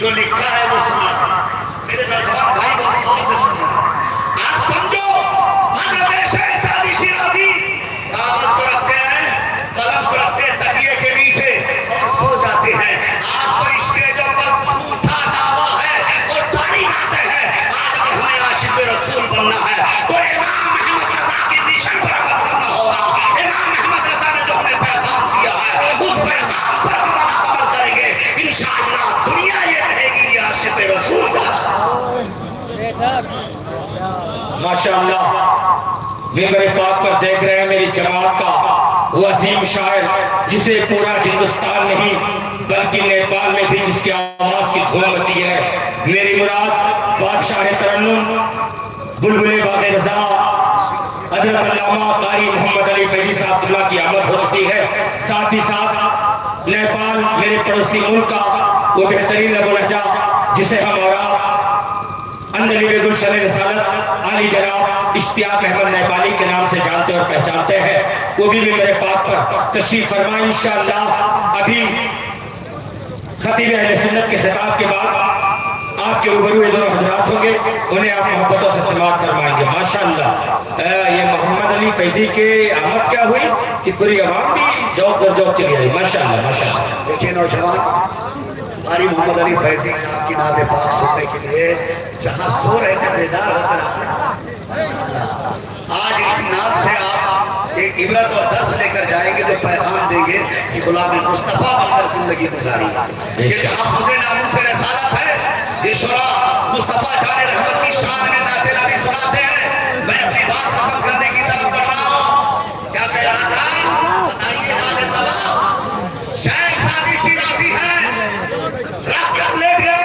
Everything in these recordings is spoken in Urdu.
جو لکھا ہے وہ سنا دیں۔ میرے نوجوان بھائی بہت غور سے سننا ہے۔ آپ سمجھو حضرت شیخ سعدی شیرازی کاغذ کو رکھتے ہیں، قلم کو رکھتے ہیں تکیے کے نیچے اور سو جاتے ہیں۔ آپ تو اسٹیجوں پر جھوٹا دعویٰ ہے اور ساری باتیں ہیں۔ آج اگر ہمیں عاشق رسول بننا ہے تو امام محمد رضا کی مشن پر عمل کرنا ہوگا۔ امام محمد رضا نے جو ہمیں پیغام دیا ہے اس پیغام پر ہم عمل کریں گے، انشاءاللہ دنیا یہ کہے گی یہ عاشق رسول کا۔ ماشاءاللہ ممبر پاک پر دیکھ رہے ہیں میری جماعت کا وہ عظیم شاعر جسے پورا ہندوستان نہیں بلکہ نیپال میں بھی جس کی آواز کی دھوم مچی ہے۔ میری مراد بادشاہ ترنم بلبل باغ رضا حضرت علامہ قاری محمد علی فیضی صاحب اللہ کی آمد ہو چکی ہے۔ ساتھ ہی ساتھ نیپال میرے پڑوسی ملک کا وہ بہترین لب و لہجہ جسے ہم اور اندلیب گلشن رسالت علی جناب اشتیاق احمد نیپالی کے نام سے جانتے اور پہچانتے ہیں، وہ بھی ممبر پاک پر تشریف فرمائیں انشاءاللہ۔ ابھی خطیب اہل سنت کے خطاب کے بعد آپ کے روبرو یہ دونوں حضرات ہوں گے، انہیں آپ محبتوں سے استماعت فرمائیں گے۔ ماشاءاللہ یہ محمد علی فیضی کے آمد کیا ہوئی کہ پوری عوام بھی جوک در جوک چلی آئی۔ ماشاءاللہ ماشاءاللہ۔ دیکھیں نوجوان، قاری محمد علی فیضی صاحب کی نعت پاک سننے کے لیے جہاں سو رہے تھے بیدار ہو کر آج ان کی نعت سے آپ ایک عبرت اور درس لے کر جائیں گے جو پیغام دیں گے کہ غلام مصطفیٰ بن کر زندگی گزاری۔ یہ تحفظ ناموس رسالت ہے، یہ شعراء مصطفیٰ جان رحمت کی شان میں نعت نبی سناتے ہیں۔ میں اپنی بات ختم کرنے کی طرف بڑھ رہا ہوں۔ کیا کہہ رہا تھا بتائیے آگے سبب؟ شیخ سعدی شیرازی ہے، رکھ کر لیٹ گئے،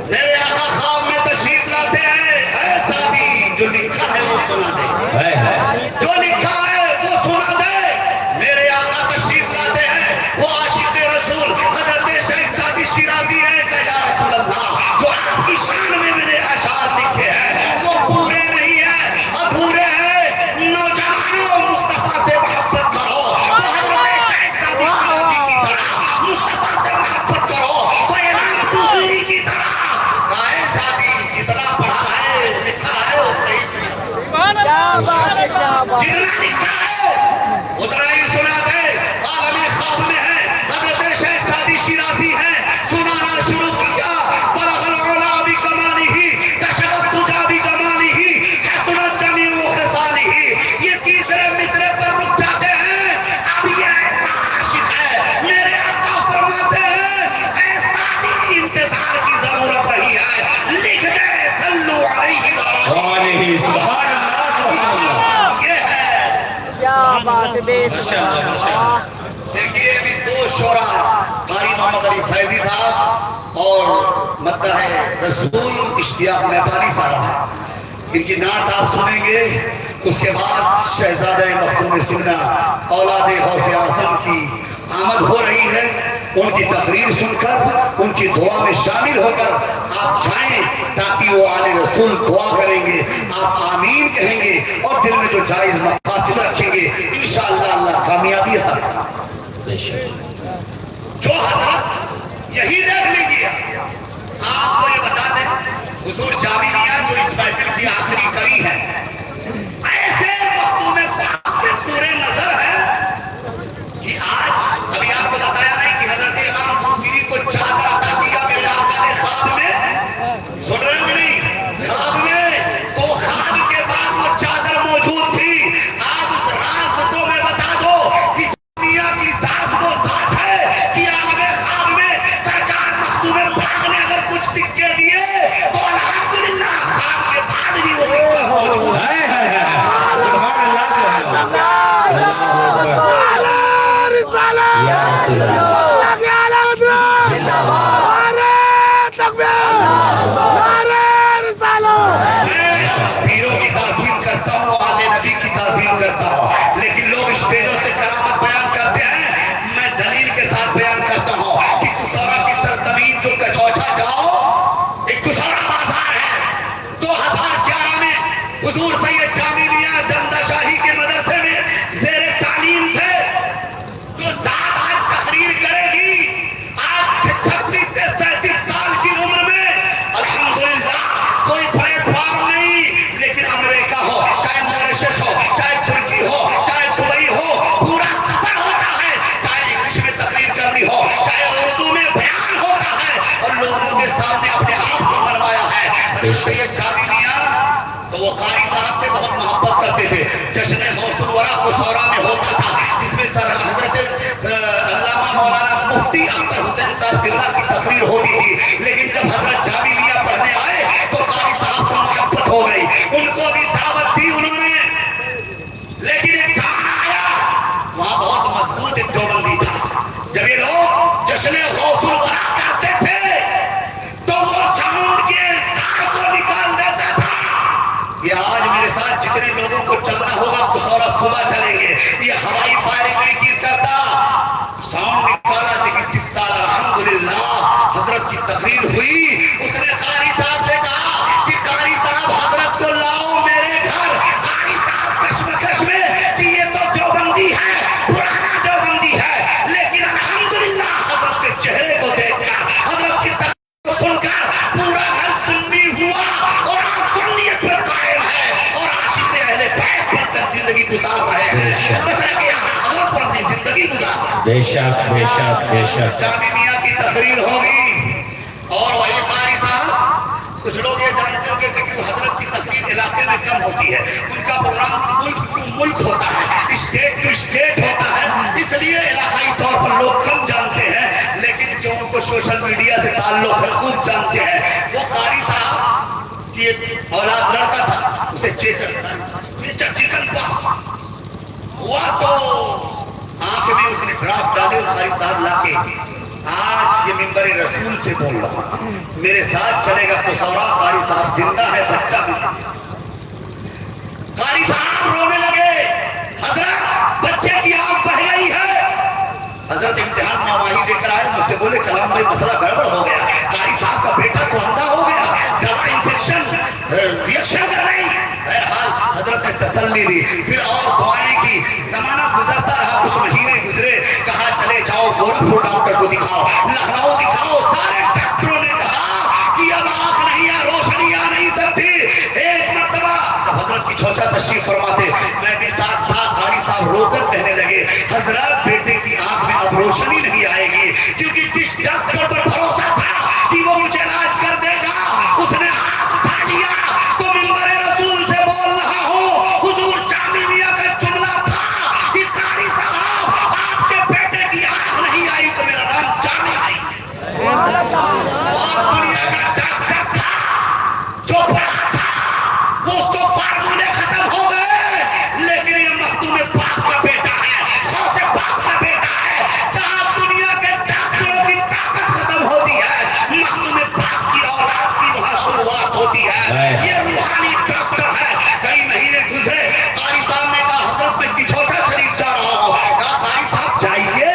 میرے آقا خواب میں تشریف لاتے ہیں۔ اے سعدی جو لکھا ہے وہ سنا دے، جو لکھا ہے وہ سنا دے۔ میرے آقا تشریف لاتے ہیں، وہ عاشق رسول حضرت شیخ سعدی شیرازی ہے کہ یا رسول اللہ جو آپ کی شان میں میرے اشعار لکھے ہیں وہ پورے نہیں ہیں، ادھورے ہیں۔ نوجوانوں مصطفیٰ سے محبت کرو تو حضرت شیخ سعدی شیرازی کی طرح، مصطفیٰ سے محبت کرو تو امام بوصیری کی طرح۔ کہے شادی جتنا پڑھا ہے لکھا ہے اتنا ہی جتنا لکھا ہے اتنا ہی سنا دے۔ عالم خواب میں ہے حضرت شیخ سعدی شیرازی ہے، سنانا شروع کیا۔ بلغ العلا بکمالہ کشف الدجا بجمالہ حسنت جمیع خصالہ۔ یہ تیسرے مصرے پر رک جاتے ہیں، اب یہ ایسا عاشق ہے میرے آقا فرماتے ہیں اے سعدی انتظار کی ضرورت نہیں ہے، لکھ دے صلو علیہ وآلہ سبحان اللہ سبحان اللہ۔ یہ ہے کیا بات بے سبحان۔ دیکھیے ابھی دو شعراء قاری محمد علی فیضی صاحب اور مدح رسول اشتیاق نیپالی صاحب، ان کی نعت آپ سنیں گے۔ اس کے بعد شہزادہ مخدوم سنہ اولاد غوث اعظم کی آمد ہو رہی ہے۔ ان کی تقریر سن کر ان کی دعا میں شامل ہو کر آپ جائیں تاکہ وہ آل رسول دعا کریں گے، آپ آمین کہیں گے اور دل میں جو جائز مقاصد رکھیں گے انشاءاللہ اللہ کامیابی عطا کرے۔ جو حضرت یہی دیکھ لیجیے، آپ کو یہ بتا دیں حضور جامی میاں جو اس محفل کی آخری کڑی ہے، ایسے مخدوم پاک کے پورے نظر ہے کہ آج ابھی آپ کو بتایا نہیں کہ حضرت امام بوصیری کو چادر عطا کیا میرے آقا نے خواب میں، سن رہے ہیں نہیں خواب میں، تو خواب کے بعد وہ چادر موجود تھی۔ آج اس راز کو میں بتا دو کہ جامعہ کی ذات وہ ذات ہے کہ عالم خواب میں سرکار مخدوم پاک نے اگر کچھ سکے دیے تو الحمدللہ خواب کے بعد بھی وہ سکہ موجود ہے۔ سبحان اللہ سبحان اللہ۔ یا رسول اللہ زندہ باد۔ پیروں کی تعظیم کرتا ہوں، آل نبی کی تعظیم کرتا ہوں، لیکن لوگ اسٹیجوں سے کرامت بیان کرتے ہیں، میں دلیل کے ساتھ بیان کرتا ہوں کہ کسورا کی سرزمین جو کچوچا جاؤ، ایک کسورا بازار ہے، 2011 میں حضور سید جامی میاں دندہ شاہی کے مدرسے میں زیر تعلیم تھے، جو ذات آج تقریر کرے گی، آج 36 سے 37 سال سید جامی میاں تو وہ قاری صاحب سے بہت محبت کرتے تھے. جشن غوث الورا قصورہ میں ہوتا تھا جس میں سر حضرت علامہ مولانا مفتی اختر حسین صاحب دلہ کی تقریر ہوتی تھی. لیکن جب حضرت جامی میاں پڑھنے آئے تو قاری صاحب کو محبت ہو گئی, ان کو بھی دعوت دی انہوں نے. لیکن ایک زمانہ آیا وہاں بہت مضبوط ایک دیوبندی تھا. جب یہ لوگ جشن غوث الورا کرتے تھے تو وہ ساؤنڈ کے تار کو نکال دیتا تھا. یہ آج میرے ساتھ جتنے لوگوں کو چلنا ہوگا قصورہ صبح چلیں گے, یہ ہوائی فائرنگ نہیں کی کرتا, ساؤنڈ نکالا. لیکن جس سال الحمدللہ حضرت کی تقریر ہوئی اس نے قاری صاحب سے کہا کہ قاری صاحب حضرت کو لاؤ میرے گھر. قاری صاحب کشمکش میں کہ یہ تو دیوبندی ہے, پرانا دیوبندی ہے, لیکن الحمدللہ حضرت کے چہرے کو دیکھ کر حضرت کی تقریر کو سن کر پورا گھر سنی ہوا اور آج سنیت پر قائم ہے اور عاشق اہل بیت بن کر زندگی گزار رہے ہیں. بس کہ حضرت پر اپنی زندگی گزار رہے ہیں. بے شک بے شک بے شک. جامی میاں کی تقریر ہوگی اور وہی قاری صاحب, کچھ لوگ یہ جانتے ہوں گے کہ حضرت کی تقریر علاقے میں کم ہوتی ہے, ان کا پروگرام ملک ٹو ملک ہوتا ہے, اسٹیٹ ٹو اسٹیٹ ہوتا ہے, اس لیے علاقائی طور پر لوگ کم جانتے ہیں. لیکن جو ان کو سوشل میڈیا سے تعلق ہے خوب جانتے ہیں. وہ قاری صاحب کی ایک اولاد لڑکا تھا, اسے چیچر چکن پاکس ہوا تو آنکھ میں اس نے ڈراپ ڈالے. قاری صاحب لا کے آج یہ منبر رسول سے بول رہا ہوں, میرے ساتھ چلے گا قصورہ. قاری صاحب زندہ ہے, بچہ بھی زندہ. قاری صاحب رونے لگے, حضرت بچے کی آنکھ بہ گئی ہے. حضرت امتحان ناماہی دے کر آئے, مجھ سے بولے کلام بھائی مسئلہ گڑبڑ ہو گیا, قاری صاحب کا بیٹا تو اندھا ہو گیا, دوا انفیکشن ریئیکشن کر گئی. بہرحال حضرت نے تسلی دی, پھر اور دعائیں کی. زمانہ گزرتا رہا, کچھ مہینے گزرے, کہا چلے جاؤ گورکھپور ڈاکٹر کو دکھاؤ, لکھنؤ دکھاؤ. سارے ڈاکٹروں نے کہا کہ اب آنکھ نہیں ہے, روشنی آ نہیں سکتی. ایک مرتبہ جب حضرت کی چھوچا تشریف فرماتے, میں بھی ساتھ تھا, قاری صاحب رو کر کہنے لگے حضرت بیٹے کی آنکھ میں اب روشنی نہیں آئے گی, کیونکہ جس ڈاکٹر پر بھروسہ تھا کہ وہ مجھے علاج کر دے گا اس نے ہاتھ اٹھا لیا. تو منبر رسول سے بول رہا ہوں, حضور جامی میاں کا جملہ تھا کہ قاری صاحب آپ کے بیٹے کی آنکھ نہیں آئی تو میرا نام جامی نہیں. اور دنیا کا ڈاکٹر تھا جو پڑھا تھا, وہ اس کو فارمولے ختم ہو گئے, لیکن یہ مخدوم پاک کا بیٹا ہے, غوث پاک کا بیٹا ہے. جہاں دنیا کے ڈاکٹروں کی طاقت ختم ہوتی ہے, مخدوم پاک کی اولاد کی وہاں شروعات ہوتی ہے. یہ روحانی ڈاکٹر ہے. کئی مہینے گزرے, قاری صاحب نے کہا حضرت میں کچھوٹا شریف جا رہا ہوں. کہا قاری صاحب جائیے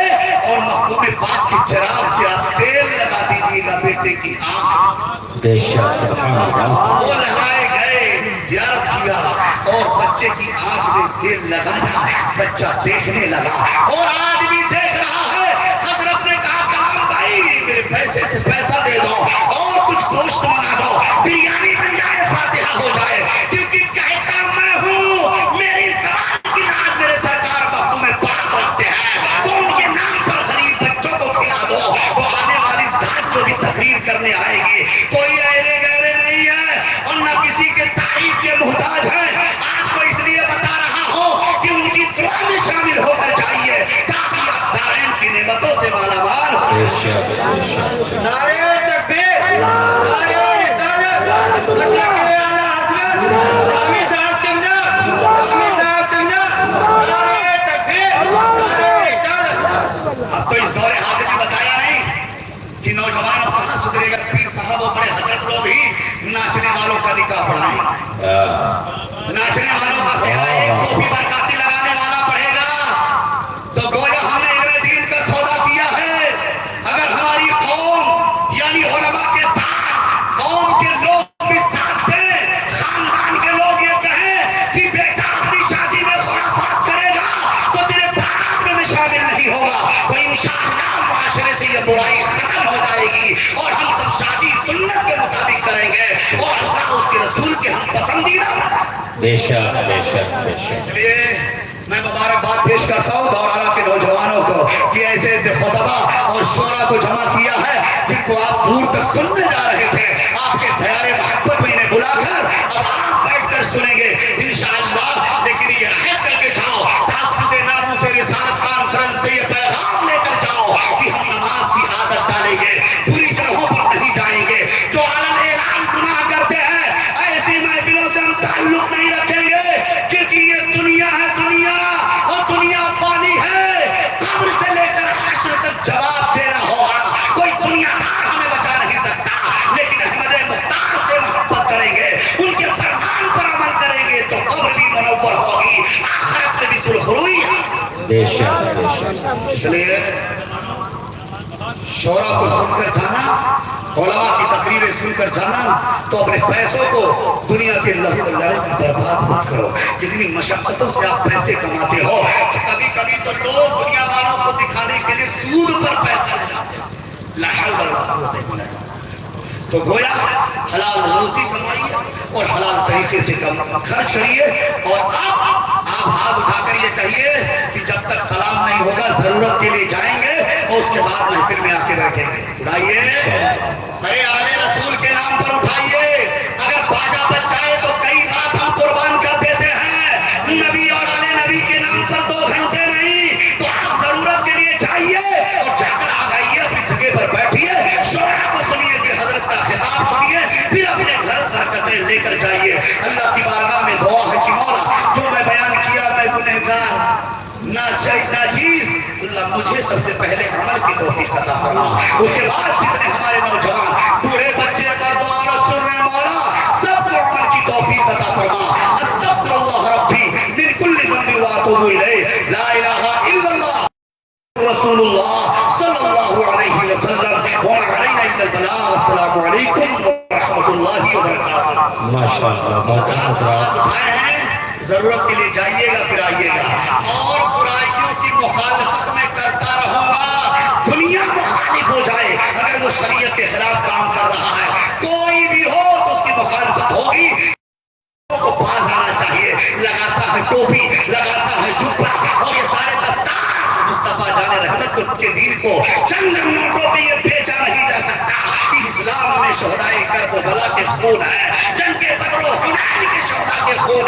اور مخدوم پاک کی چراغ سے آپ تیل لگا دیجیے گا بیٹے کی آنکھ. بے شک سبحان اللہ. وہ لگائے گئے, زیارت کیا اور بچے کی آنکھ میں تیل لگایا, بچہ دیکھنے لگا اور آج بھی دیکھ رہا ہے. حضرت نے کہا کلام بھائی میرے پیسے سے پیسہ دے دو اور کچھ گوشت بنا دو, بریانی بن جائے, فاتحہ ہو جائے, کیونکہ کہتا میں ہوں میری زبان کی لاج میرے سرکار مخدوم پاک رکھتے ہیں, تو ان کے نام پر غریب بچوں کو کھلا دو. تو آنے والی ذات جو بھی تقریر کرنے آئے گی کوئی ایرے گہرے نہیں ہے اور نہ کسی کے تعریف کے محتاج ہے. آپ کو اس لیے بتا رہا ہوں کہ ان کی دعا میں شامل ہو کر جائیے تاکہ آپ دارین کی نعمتوں سے مالا مال ہو. بے شک بے شک. نعرہ تکبیر, نعرہ رسالت, اللہ کے اعلیٰ حضرت جامی صاحب تمنا, جامی صاحب تمنا, نعرہ تکبیر, نعرہ رسالت. اب تو اس دور حاضر میں بتایا نہیں کہ نوجوان اب کہاں سدھرے گا. پیر صاحب اور بڑے حضرت لوگ ہی ناچنے والوں کا نکاح پڑھائیں, ناچنے والوں کا سہرا ایک ٹوپی برکاتی لگانے والا پڑھے گا. تو گویا ہم نے علم دین کا سودا کیا ہے. اگر ہماری قوم یعنی علماء کے ساتھ قوم کے لوگ بھی ساتھ دیں, خاندان کے لوگ یہ کہیں کہ بیٹا اپنی شادی میں خرافات کرے گا تو تیرے بارات میں شامل نہیں ہوگا, تو انشاءاللہ معاشرے سے یہ برائی ختم ہو جائے گی اور ہم سب شادی سنت کے مطابق کریں گے اور اللہ اس کے رسول کے ہم پسندیدہ. بے شک بے شک بے شک. اس لیے میں مبارکباد پیش کرتا ہوں دورانہ کے نوجوانوں کو کہ ایسے ایسے خطبہ اور شعراء کو جمع کیا ہے جن کو آپ دور تک سننے جا رہے تھے. آپ کے دیار محبت میں انہیں بلا کر اب آپ بیٹھ کر سنیں گے انشاءاللہ. لیکن یہ عہد کر کے جاؤ, تحفظ ناموس رسالت کانفرنس سے یہ پیغام لے کر جاؤ کہ ہم نماز کی عادت ڈالیں گے, بری جگہوں پر نہیں جائیں گے. جو علن اعلان گناہ کرتے ہیں ایسی محفلوں سے ہم تعلق نہیں رکھیں گے, کیونکہ یہ دنیا ہے دنیا, اور دنیا فانی ہے. قبر سے لے کر حشر تک جواب دینا ہوگا. کوئی دنیا دار ہمیں بچا نہیں سکتا, لیکن احمد مختار سے محبت کریں گے, ان کے فرمان پر عمل کریں گے تو قبر بھی منور ہوگی, آخرت میں بھی سرخروئی ہے. اس لیے شعراء کو سن کر جانا, علماء کی تقریریں سن کر جانا, تو اپنے پیسوں کو دنیا کے لہو و لعب میں برباد مت کرو. کتنی مشقتوں سے آپ پیسے کماتے ہو کہ کبھی کبھی تو لوگ دنیا والوں کو دکھانے کے لیے سود پر پیسہ لگاتے ہیں. لا حول ولا قوت الا باللہ. تو گویا حلال روزی کمائیے اور حلال طریقے سے خرچ کریے. اور آپ ہاتھ اٹھا کر یہ کہیے کہ جب تک سلام نہیں ہوگا ضرورت کے لیے جائیں گے اور اس کے بعد محفل میں آ کے بیٹھیں گے. اٹھائیے, ارے آلے رسول کے نام پر اٹھائیے. اگر باجا بچ جائے تو کئی رات ہم قربان کر دیتے ہیں. نبی اور آلے نبی کے نام پر 2 گھنٹے نہیں, تو آپ ضرورت کے لیے جائیے اور جا کر آ جائیے, اپنی جگہ پر بیٹھیے, شعراء کو سنیے, پھر حضرت کا خطاب سنیے, پھر اپنے گھر برکتیں لے کر جائیے. اللہ کی بارگاہ میں دعا ہے کہ مولا جو میں بیان کیا میں گنہگار ناچیز, اللہ مجھے سب سے پہلے عمل کی توفیق عطا فرما. اس کے بعد جتنے ہمارے نوجوان بوڑھے بچے مرد و عورت سن رہے مولا سب کو عمل کی توفیق عطا فرما. استغفر اللہ ربی من کل ذنب واتوب الیہ, لا الہ الا اللہ رسول اللہ صلی اللہ علیہ وسلم, وما علینا الا البلاغ. السلام علیکم ورحمۃ اللہ وبرکاتہ. ضرورت کے لیے جائیے گا پھر آئیے گا, اور برائیوں کی مخالفت میں کرتا رہوں گا. دنیا مخالف ہو جائے, اگر وہ شریعت کے خلاف کام کر رہا ہے کوئی بھی ہو تو اس کی مخالفت ہوگی. کو باز آنا چاہیے. لگاتا ہے ٹوپی, لگاتا ہے جبہ, اور یہ سارے دستار مصطفیٰ جان رحمت کے دین کو چند نوٹوں پہ یہ بیچا نہیں جا سکتا. اس اسلام میں شہدائے کرب و بلا کے خون ہے, جنگ کے بدر و حنین کے شہداء کے خون